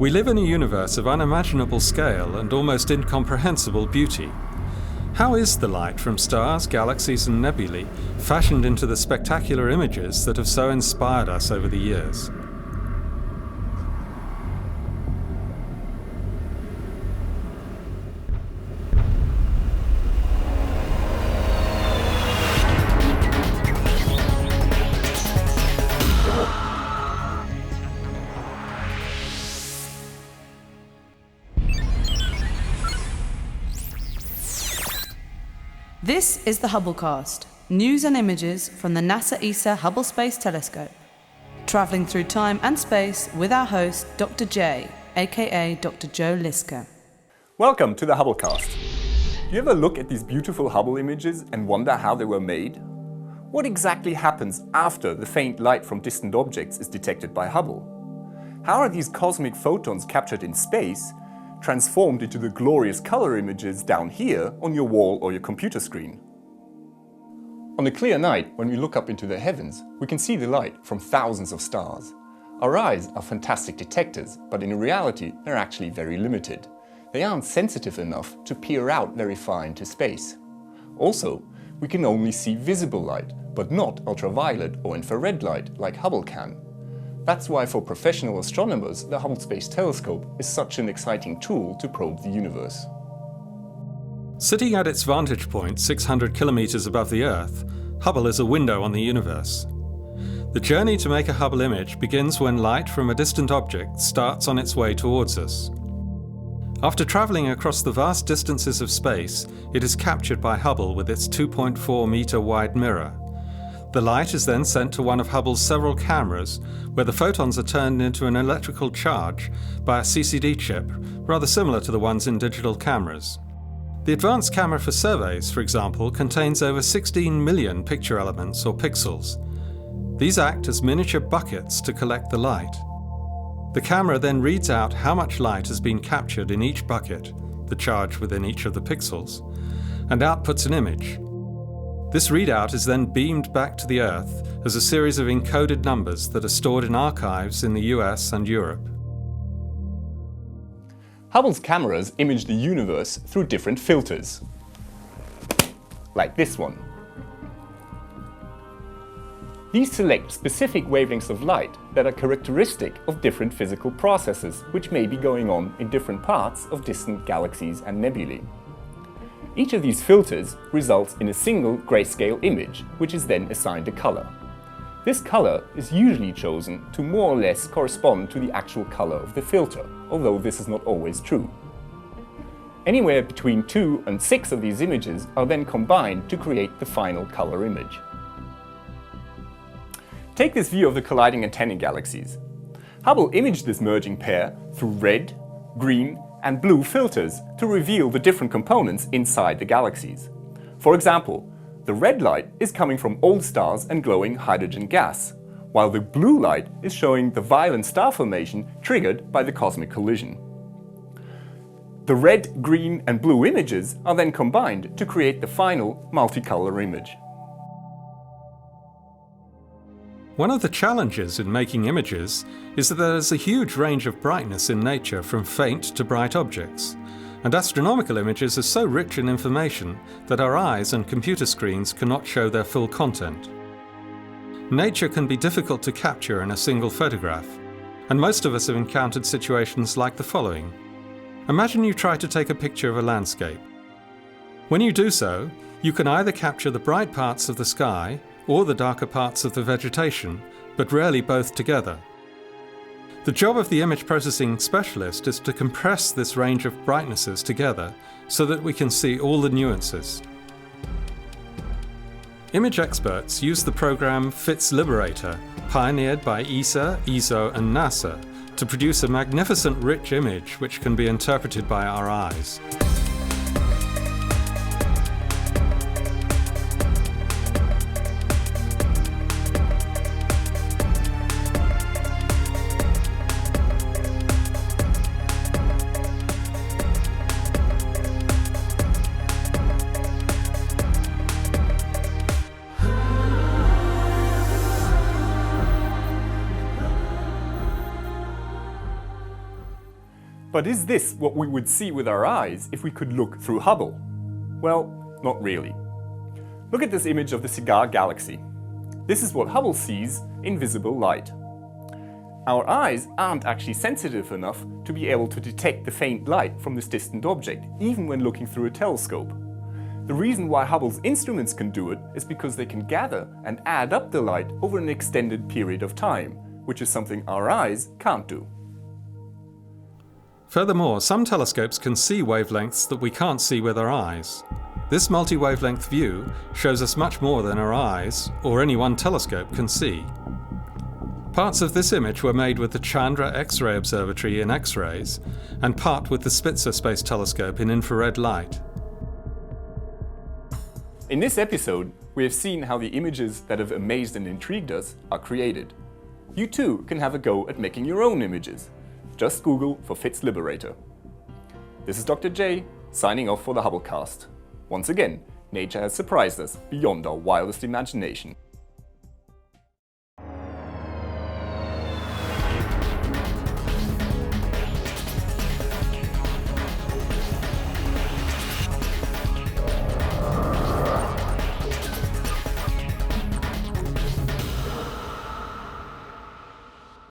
We live in a universe of unimaginable scale and almost incomprehensible beauty. How is the light from stars, galaxies and nebulae fashioned into the spectacular images that have so inspired us over the years? This is the Hubblecast, news and images from the NASA ESA Hubble Space Telescope. Travelling through time and space with our host, Dr. J, aka Dr. Joe Liske. Welcome to the Hubblecast. Do you ever look at these beautiful Hubble images and wonder how they were made? What exactly happens after the faint light from distant objects is detected by Hubble? How are these cosmic photons captured in space transformed into the glorious color images down here on your wall or your computer screen? On a clear night, when we look up into the heavens, we can see the light from thousands of stars. Our eyes are fantastic detectors, but in reality they're actually very limited. They aren't sensitive enough to peer out very far into space. Also, we can only see visible light, but not ultraviolet or infrared light like Hubble can. That's why for professional astronomers, the Hubble Space Telescope is such an exciting tool to probe the universe. Sitting at its vantage point 600 kilometers above the Earth, Hubble is a window on the universe. The journey to make a Hubble image begins when light from a distant object starts on its way towards us. After traveling across the vast distances of space, it is captured by Hubble with its 2.4-meter wide mirror. The light is then sent to one of Hubble's several cameras, where the photons are turned into an electrical charge by a CCD chip, rather similar to the ones in digital cameras. The advanced camera for surveys, for example, contains over 16 million picture elements or pixels. These act as miniature buckets to collect the light. The camera then reads out how much light has been captured in each bucket, the charge within each of the pixels, and outputs an image. This readout is then beamed back to the Earth as a series of encoded numbers that are stored in archives in the US and Europe. Hubble's cameras image the universe through different filters, like this one. These select specific wavelengths of light that are characteristic of different physical processes which may be going on in different parts of distant galaxies and nebulae. Each of these filters results in a single grayscale image, which is then assigned a color. This color is usually chosen to more or less correspond to the actual color of the filter, although this is not always true. Anywhere between 2 and 6 of these images are then combined to create the final color image. Take this view of the colliding antennae galaxies. Hubble imaged this merging pair through red, green, and blue filters to reveal the different components inside the galaxies. For example, the red light is coming from old stars and glowing hydrogen gas, while the blue light is showing the violent star formation triggered by the cosmic collision. The red, green, and blue images are then combined to create the final multicolor image. One of the challenges in making images is that there is a huge range of brightness in nature from faint to bright objects, and astronomical images are so rich in information that our eyes and computer screens cannot show their full content. Nature can be difficult to capture in a single photograph, and most of us have encountered situations like the following. Imagine you try to take a picture of a landscape. When you do so, you can either capture the bright parts of the sky or the darker parts of the vegetation, but rarely both together. The job of the image processing specialist is to compress this range of brightnesses together so that we can see all the nuances. Image experts use the program FITS Liberator, pioneered by ESA, ESO and NASA, to produce a magnificent rich image which can be interpreted by our eyes. But is this what we would see with our eyes if we could look through Hubble? Well, not really. Look at this image of the Cigar Galaxy. This is what Hubble sees in visible light. Our eyes aren't actually sensitive enough to be able to detect the faint light from this distant object, even when looking through a telescope. The reason why Hubble's instruments can do it is because they can gather and add up the light over an extended period of time, which is something our eyes can't do. Furthermore, some telescopes can see wavelengths that we can't see with our eyes. This multi-wavelength view shows us much more than our eyes, or any one telescope, can see. Parts of this image were made with the Chandra X-ray Observatory in X-rays, and part with the Spitzer Space Telescope in infrared light. In this episode, we have seen how the images that have amazed and intrigued us are created. You too can have a go at making your own images. Just Google for Fitz Liberator. This is Dr. J, signing off for the Hubblecast. Once again, nature has surprised us beyond our wildest imagination.